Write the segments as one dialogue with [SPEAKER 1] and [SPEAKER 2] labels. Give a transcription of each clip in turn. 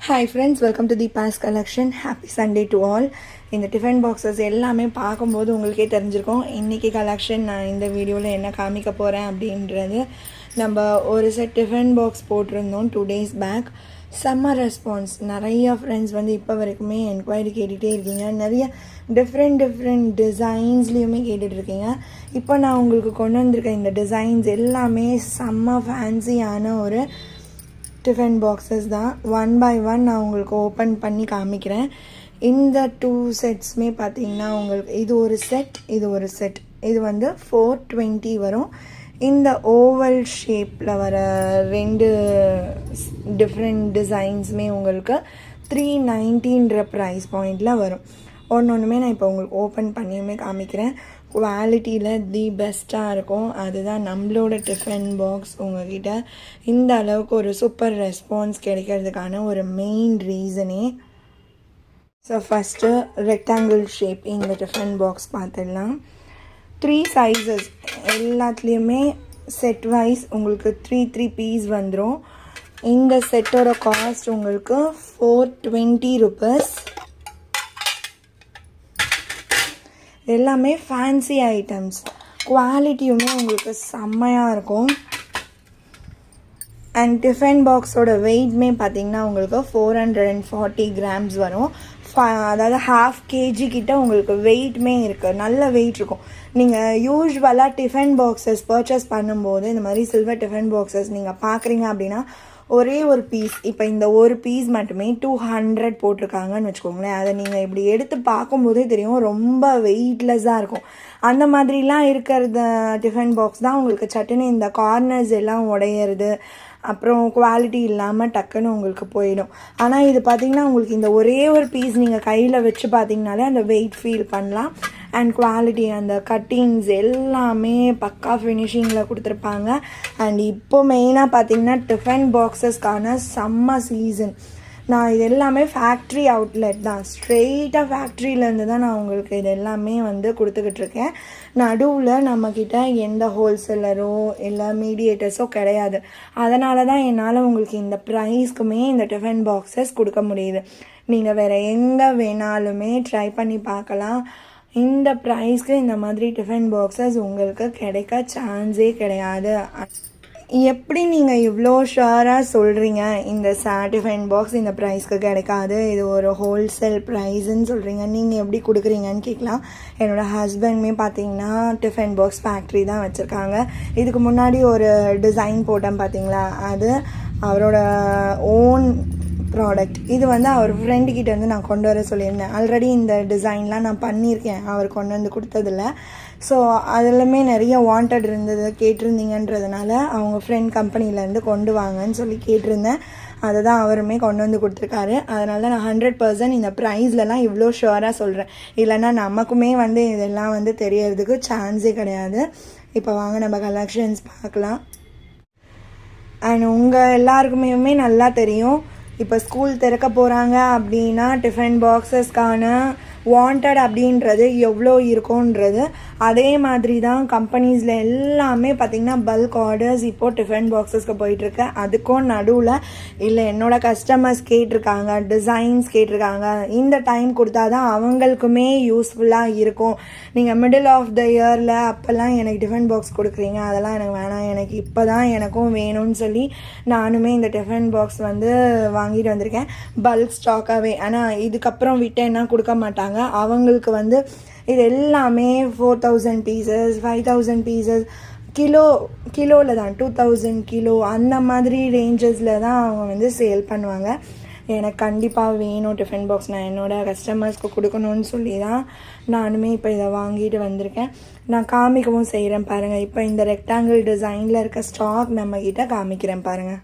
[SPEAKER 1] Hi friends, welcome to the Past Collection. Happy Sunday to all. இந்த tiffin boxes எல்லாமே பார்க்கும்போது உங்களுக்கே தெரிஞ்சிருக்கும் இன்றைக்கி கலெக்ஷன் நான் இந்த வீடியோவில் என்ன காமிக்க போகிறேன் அப்படின்றது. நம்ம ஒரு செட் டிஃபன் பாக்ஸ் போட்டிருந்தோம் 2 days பேக். செம்ம ரெஸ்பான்ஸ். நிறைய ஃப்ரெண்ட்ஸ் வந்து இப்போ வரைக்குமே என்கொயரி கேட்டுகிட்டே இருக்கீங்க. நிறைய டிஃப்ரெண்ட் டிசைன்ஸ்லேயுமே கேட்டுட்ருக்கீங்க. இப்போ நான் உங்களுக்கு கொண்டு வந்திருக்க இந்த டிசைன்ஸ் எல்லாமே செம்ம ஃபேன்சியான ஒரு டிஃபன் பாக்ஸஸ் தான். 1 by 1 நான் உங்களுக்கு ஓப்பன் பண்ணி காமிக்கிறேன். இந்த 2 செட்ஸுமே பார்த்தீங்கன்னா உங்களுக்கு இது ஒரு செட், இது ஒரு செட். இது வந்து 420 வரும். இந்த ஓவல் ஷேப்பில் வர 2 டிஃப்ரெண்ட் டிசைன்ஸுமே உங்களுக்கு 390ன்ற ப்ரைஸ் பாயிண்டில் வரும். ஒன்றுமே நான் இப்போ உங்களுக்கு ஓப்பன் பண்ணியுமே காமிக்கிறேன். குவாலிட்டியில் தி பெஸ்ட்டாக இருக்கும். அதுதான் நம்மளோட டிஃபன் பாக்ஸ் உங்கள்கிட்ட இந்த அளவுக்கு ஒரு சூப்பர் ரெஸ்பான்ஸ் கிடைக்கிறதுக்கான ஒரு மெயின் ரீசனே. ஸோ ஃபஸ்ட்டு ரெக்டாங்கிள் ஷேப் இந்த டிஃபன் பாக்ஸ் பார்த்துடலாம். 3 sizes எல்லாத்துலேயுமே செட் வைஸ் உங்களுக்கு 3 பீஸ் வந்துடும். இந்த செட்டோட காஸ்ட் உங்களுக்கு 420 rupees. எல்லாமே ஃபேன்சி ஐட்டம்ஸ். குவாலிட்டியுமே உங்களுக்கு செம்மையாக இருக்கும். அண்ட் டிஃபன் பாக்ஸோட வெயிட்மே பார்த்திங்கன்னா உங்களுக்கு 440 grams வரும். அதாவது 1/2 kg கிட்ட உங்களுக்கு வெயிட்மே இருக்குது. நல்ல வெயிட் இருக்கும். நீங்கள் யூஸ்வலாக டிஃபன் பாக்ஸஸ் பர்ச்சேஸ் பண்ணும்போது இந்த மாதிரி சில்வர் டிஃபன் பாக்ஸஸ் நீங்கள் பார்க்குறீங்க அப்படின்னா ஒரே ஒரு பீஸ், இப்போ இந்த ஒரு பீஸ் மட்டுமே 200 போட்டிருக்காங்கன்னு வச்சுக்கோங்களேன். அதை நீங்கள் இப்படி எடுத்து பார்க்கும்போதே தெரியும் ரொம்ப வெயிட்லெஸ்ஸாக இருக்கும். அந்த மாதிரிலாம் இருக்கிற டிஃபன் பாக்ஸ் தான் உங்களுக்கு சட்டுன்னு இந்த கார்னர்ஸ் எல்லாம் உடையிறது, அப்புறம் குவாலிட்டி இல்லாமல் டக்குன்னு உங்களுக்கு போயிடும். ஆனால் இது பார்த்திங்கன்னா உங்களுக்கு இந்த ஒரே ஒரு பீஸ் நீங்கள் கையில் வச்சு பார்த்திங்கனாலே அந்த வெயிட் ஃபீல் பண்ணலாம். அண்ட் குவாலிட்டி அந்த கட்டிங்ஸ் எல்லாமே பக்கா ஃபினிஷிங்கில் கொடுத்துருப்பாங்க. அண்ட் இப்போ மெயினாக பார்த்திங்கன்னா டிஃபன் பாக்ஸஸ்க்கான செம்ம சீசன். நான் இது எல்லாமே ஃபேக்ட்ரி அவுட்லெட் தான். ஸ்ட்ரெயிட்டாக ஃபேக்ட்ரியிலேருந்து தான் நான் உங்களுக்கு இது எல்லாமே வந்து கொடுத்துக்கிட்டு இருக்கேன். நடுவில் நம்மக்கிட்ட எந்த ஹோல்சேலரோ இல்லை மீடியேட்டர்ஸோ கிடையாது. அதனால தான் என்னால் உங்களுக்கு இந்த ப்ரைஸ்க்குமே இந்த டிஃபன் பாக்ஸஸ் கொடுக்க முடியுது. நீங்கள் வேறு எங்கே வேணாலுமே ட்ரை பண்ணி பார்க்கலாம். இந்த ப்ரைஸ்க்கு இந்த மாதிரி டிஃபன் பாக்ஸஸ் உங்களுக்கு கிடைக்க சான்ஸே கிடையாது. எப்படி நீங்கள் இவ்வளோ ஷுவராக சொல்கிறீங்க இந்த டிஃபன் பாக்ஸ் இந்த ப்ரைஸ்க்கு கிடைக்காது, இது ஒரு ஹோல்சேல் ப்ரைஸுன்னு சொல்கிறீங்க, நீங்கள் எப்படி கொடுக்குறீங்கன்னு கேட்கலாம். என்னோடய ஹஸ்பண்ட்மே பார்த்தீங்கன்னா டிஃபன் பாக்ஸ் ஃபேக்ட்ரி தான் வச்சுருக்காங்க. இதுக்கு முன்னாடி ஒரு டிசைன் போட்டேன் பார்த்தீங்களா, அது அவரோட ஓன் ப்ராடக்ட். இது வந்து அவர் ஃப்ரெண்டுக்கிட்ட வந்து நான் கொண்டு வர சொல்லியிருந்தேன். ஆல்ரெடி இந்த டிசைன்லாம் நான் பண்ணியிருக்கேன், அவர் கொண்டு வந்து கொடுத்ததில்ல. ஸோ அதிலுமே நிறைய வாண்டட் இருந்தது, கேட்டிருந்தீங்கன்றதுனால அவங்க ஃப்ரெண்ட் கம்பெனிலேருந்து கொண்டு வாங்கன்னு சொல்லி கேட்டிருந்தேன். அதை தான் அவருமே கொண்டு வந்து கொடுத்துருக்காரு. அதனால நான் 100% இந்த ப்ரைஸ்லலாம் இவ்வளோ ஷுவராக சொல்கிறேன். இல்லைன்னா நமக்குமே வந்து இதெல்லாம் வந்து தெரியறதுக்கு சான்ஸே கிடையாது. இப்போ வாங்க நம்ம கலெக்ஷன்ஸ் பார்க்கலாம். அண்ட் உங்கள் எல்லாருக்குமே நல்லா தெரியும், இப்போ ஸ்கூல் திறக்க போகிறாங்க அப்படின்னா டிஃபன் பாக்ஸஸ்க்கான வாண்டட் அப்படின்றது எவ்வளோ இருக்கும்ன்றது. அதே மாதிரி தான் கம்பெனிஸில் எல்லாமே பார்த்திங்கன்னா பல்க் ஆர்டர்ஸ் இப்போது டிஃபன் பாக்ஸஸ்க்கு போயிட்டுருக்கு. அதுக்கும் நடுவில் இல்லை என்னோடய கஸ்டமர்ஸ் கேட்டிருக்காங்க, டிசைன்ஸ் கேட்டிருக்காங்க, இந்த டைம் கொடுத்தா தான் அவங்களுக்குமே யூஸ்ஃபுல்லாக இருக்கும். நீங்கள் மிடில் ஆஃப் த இயரில் அப்போல்லாம் எனக்கு டிஃபன் பாக்ஸ் கொடுக்குறீங்க, அதெல்லாம் எனக்கு வேணாம், எனக்கு இப்போ தான் எனக்கும் வேணும்னு சொல்லி நானுமே இந்த டிஃபன் பாக்ஸ் வந்து வாங்கிட்டு வந்திருக்கேன் பல்க் ஸ்டாக்காகவே. ஆனால் இதுக்கப்புறம் விட்டேன்னா கொடுக்க மாட்டாங்க. அவங்களுக்கு வந்து இது எல்லாமே 4000 pieces 5000 pieces கிலோவில் தான் 2000 கிலோ அந்த மாதிரி ரேஞ்சஸில் தான் அவங்க வந்து சேல் பண்ணுவாங்க. எனக்கு கண்டிப்பாக வேணும் டிஃபன் பாக்ஸ், நான் என்னோடய கஸ்டமர்ஸ்க்கு கொடுக்கணும்னு சொல்லி தான் நானுமே இப்போ இதை வாங்கிட்டு வந்திருக்கேன். நான் காமிக்கவும் செய்கிறேன் பாருங்கள். இப்போ இந்த ரெக்டாங்கிள் டிசைனில் இருக்க ஸ்டாக் நம்மக்கிட்ட காமிக்கிறேன் பாருங்கள்.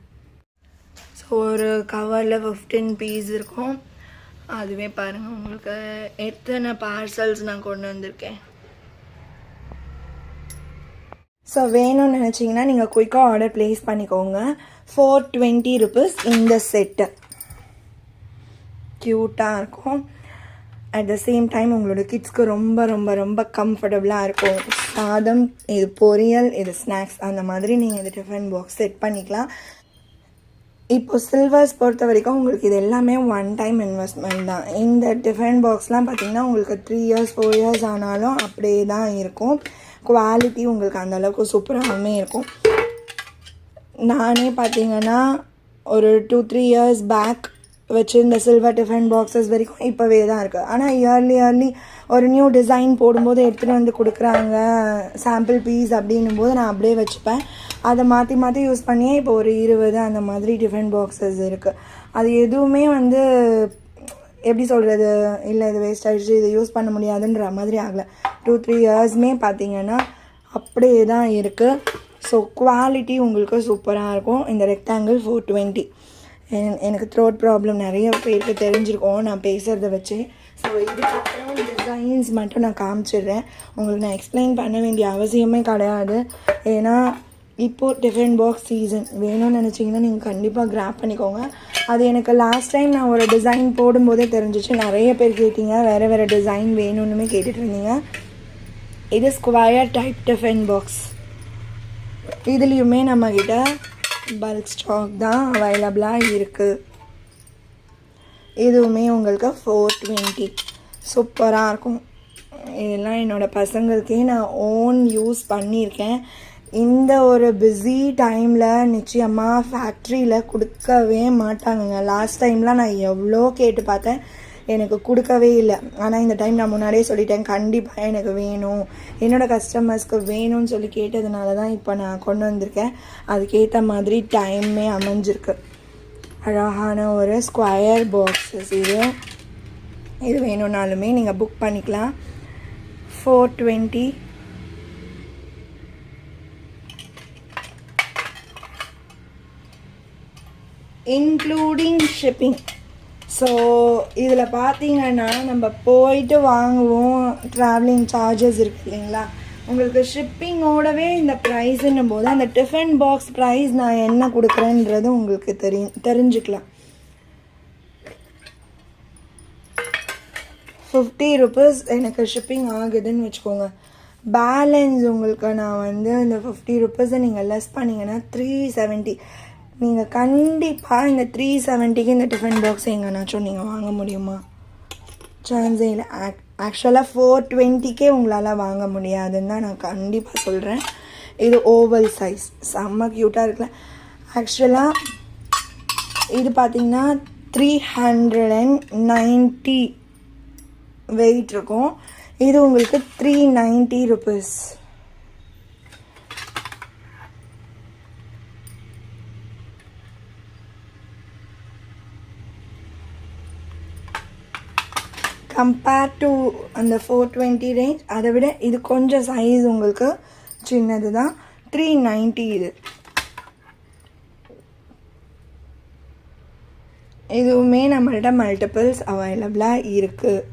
[SPEAKER 1] ஸோ ஒரு கவரில் 15 பீஸ் இருக்கும். அதுவே பாருங்கள் உங்களுக்கு எத்தனை பார்சல்ஸ் நான் கொண்டு வந்திருக்கேன். ஸோ வேணும்னு நினச்சிங்கன்னா நீங்கள் குயிக்காக ஆர்டர் ப்ளேஸ் பண்ணிக்கோங்க. 420 rupees இந்த செட்டு. க்யூட்டாக இருக்கும். அட் த சேம் டைம் உங்களோட கிட்ஸ்க்கு ரொம்ப ரொம்ப ரொம்ப கம்ஃபர்டபுளாக இருக்கும். சாதம், இது பொரியல், இது ஸ்நாக்ஸ், அந்த மாதிரி நீங்கள் இந்த டிஃபன் பாக்ஸ் செட் பண்ணிக்கலாம். இப்போ சில்வர்ஸ் பொறுத்த வரைக்கும் உங்களுக்கு இது எல்லாமே ஒன் டைம் இன்வெஸ்ட்மெண்ட் தான். இந்த டிஃபன் பாக்ஸ்லாம் பார்த்திங்கன்னா உங்களுக்கு 3 இயர்ஸ் 4 இயர்ஸ் ஆனாலும் அப்படியே தான் இருக்கும். குவாலிட்டி உங்களுக்கு அந்தளவுக்கு சூப்பராகவுமே இருக்கும். நானே பார்த்திங்கன்னா ஒரு 2-3 இயர்ஸ் பேக் வச்சுருந்த சில்வர் டிஃபன் பாக்ஸஸ் வரைக்கும் இப்போவே தான் இருக்குது. ஆனால் இயர்லி ஒரு நியூ டிசைன் போடும்போது எடுத்துகிட்டு வந்து கொடுக்குறாங்க சாம்பிள் பீஸ் அப்படின்னும் போது நான் அப்படியே வச்சுப்பேன். அதை மாற்றி யூஸ் பண்ணியே இப்போ ஒரு 20 அந்த மாதிரி டிஃபன் பாக்ஸஸ் இருக்குது. அது எதுவுமே வந்து எப்படி சொல்கிறது, இல்லை இது வேஸ்ட் ஆகிடுச்சு இதை யூஸ் பண்ண முடியாதுன்ற மாதிரி ஆகலை. 2-3 இயர்ஸ்மே பார்த்திங்கன்னா அப்படியே தான் இருக்குது. ஸோ குவாலிட்டி உங்களுக்கு சூப்பராக இருக்கும். இந்த ரெக்டாங்கிள் 420. எனக்கு த்ரோட் ப்ராப்ளம் நிறைய பேருக்கு தெரிஞ்சிருக்கோம் நான் பேசுகிறத வச்சு. ஸோ இதுக்கப்புறம் டிசைன்ஸ் மட்டும் நான் காமிச்சிடுறேன். உங்களுக்கு நான் எக்ஸ்பிளைன் பண்ண வேண்டிய அவசியமே கிடையாது. ஏன்னா இப்போது டிஃபன் பாக்ஸ் சீசன் வேணும்னு நினச்சிங்கன்னா நீங்கள் கண்டிப்பாக கிராப் பண்ணிக்கோங்க. அது எனக்கு லாஸ்ட் டைம் நான் ஒரு டிசைன் போடும்போதே தெரிஞ்சிச்சு. நிறைய பேர் கேட்டிங்க, வேறு டிசைன் வேணும்னுமே கேட்டுட்டு இருந்தீங்க. இது ஸ்கொயர் டைப் டிஃபன் பாக்ஸ். இதுலேயுமே நம்மக்கிட்ட பல்க் ஸ்டாக் தான் அவைலபிளாக இருக்குது. இதுவுமே உங்களுக்கு 420 சூப்பராக இருக்கும். இதெல்லாம் என்னோடய பசங்களுக்கே நான் ஓன் யூஸ் பண்ணியிருக்கேன். இந்த ஒரு பிஸி டைமில் நிச்சயமாக ஃபேக்ட்ரியில் கொடுக்கவே மாட்டாங்கங்க. லாஸ்ட் டைம்லாம் நான் எவ்வளோ கேட்டு பார்த்தேன், எனக்கு கொடுக்கவே இல்லை. ஆனால் இந்த டைம் நான் முன்னாடியே சொல்லிட்டேன், கண்டிப்பாக எனக்கு வேணும், என்னோடய கஸ்டமர்ஸ்க்கு வேணும்னு சொல்லி கேட்டதுனால தான் இப்போ நான் கொண்டு வந்திருக்கேன். அதுக்கேற்ற மாதிரி டைமே அமைஞ்சிருக்கு. அழகான ஒரு ஸ்கொயர் பாக்ஸஸ் இது வேணும்னாலுமே நீங்கள் புக் பண்ணிக்கலாம். 420 இன்க்ளூடிங் ஷிப்பிங். ஸோ இதில் பார்த்தீங்கன்னா நம்ம போயிட்டு வாங்குவோம், ட்ராவலிங் சார்ஜஸ் இருக்குது இல்லைங்களா, உங்களுக்கு ஷிப்பிங்கோடவே இந்த ப்ரைஸுன்னும் போது அந்த டிஃபன் பாக்ஸ் ப்ரைஸ் நான் என்ன கொடுக்குறேன்றது உங்களுக்கு தெரிஞ்சுக்கலாம். 50 rupees எனக்கு ஷிப்பிங் ஆகுதுன்னு வச்சுக்கோங்க. பேலன்ஸ் உங்களுக்கு நான் வந்து இந்த 50 rupees நீங்கள் லெஸ் பண்ணிங்கன்னா 370. நீங்கள் கண்டிப்பாக இந்த 370க்கு இந்த டிஃபன் பாக்ஸ் எங்கேனாச்சும் நீங்கள் வாங்க முடியுமா? சான்ஸே இல்லை. ஆக்சுவலாக 420க்கே உங்களால் வாங்க முடியாதுன்னு தான் நான் கண்டிப்பாக சொல்கிறேன். இது ஓவல் சைஸ், செம்ம க்யூட்டாக இருக்குல்ல. ஆக்சுவலாக இது பார்த்திங்கன்னா 390 வெயிட் இருக்கும். இது உங்களுக்கு 390 rupees. கம்பேர் டு அந்த 420 ரேஞ்ச், அதை விட இது கொஞ்சம் சைஸ் உங்களுக்கு சின்னது தான். 390 இதுவுமே நம்மள்ட்ட மல்டிபிள்ஸ் அவைலபிளாக இருக்குது.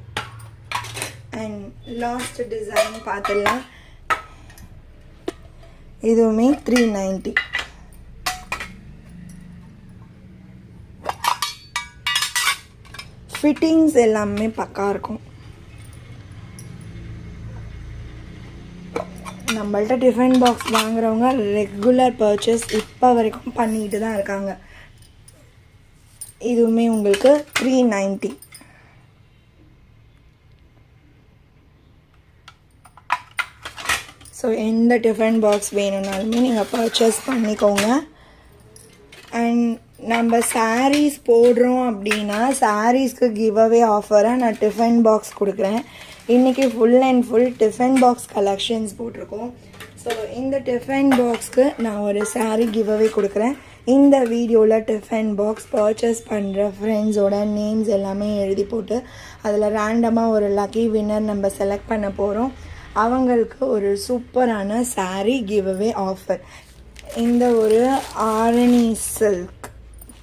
[SPEAKER 1] அண்ட் லாஸ்ட் டிசைன் பார்த்துடலாம். இதுவுமே 390. ஃபிட்டிங்ஸ் எல்லாமே பக்கா இருக்கும். நம்மள்ட்ட டிஃபன் பாக்ஸ் வாங்குறவங்க ரெகுலர் பர்ச்சேஸ் இப்போ வரைக்கும் பண்ணிக்கிட்டு தான் இருக்காங்க. இதுவுமே உங்களுக்கு 390. ஸோ எந்த டிஃபன் பாக்ஸ் வேணும்னாலுமே நீங்கள் பர்ச்சேஸ் பண்ணிக்கோங்க. அண்ட் நம்ம சாரீஸ் போடுறோம் அப்படின்னா சாரீஸ்க்கு கிவ் அவே ஆஃபராக நான் டிஃபன் பாக்ஸ் கொடுக்குறேன். இன்றைக்கி full and full tiffin box collections போட்டிருக்கோம். ஸோ இந்த டிஃபன் பாக்ஸ்க்கு நான் ஒரு சாரீ கிவ் அவே கொடுக்குறேன். இந்த வீடியோவில் டிஃபன் பாக்ஸ் பர்ச்சேஸ் பண்ணுற ஃப்ரெண்ட்ஸோட நேம்ஸ் எல்லாமே எழுதி போட்டு அதில் ரேண்டமாக ஒரு லக்கி வின்னர் நம்ம செலக்ட் பண்ண போகிறோம். அவங்களுக்கு ஒரு சூப்பரான சாரீ கிவ் அவே ஆஃபர். இந்த ஒரு Arani silk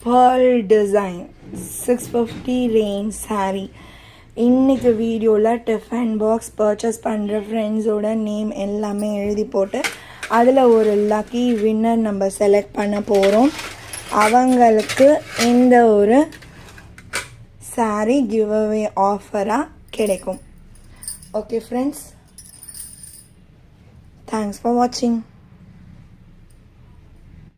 [SPEAKER 1] pearl design 650 range sari. இன்றைக்கி வீடியோவில் டிஃபன் பாக்ஸ் பர்ச்சேஸ் பண்ணுற ஃப்ரெண்ட்ஸோட நேம் எல்லாமே எழுதி போட்டு அதில் ஒரு லக்கி வின்னர் நம்ம செலக்ட் பண்ண போகிறோம். அவங்களுக்கு இந்த ஒரு சாரீ கிவ் அவே ஆஃபராக கிடைக்கும். ஓகே ஃப்ரெண்ட்ஸ், தேங்க்ஸ் ஃபார் வாட்சிங்.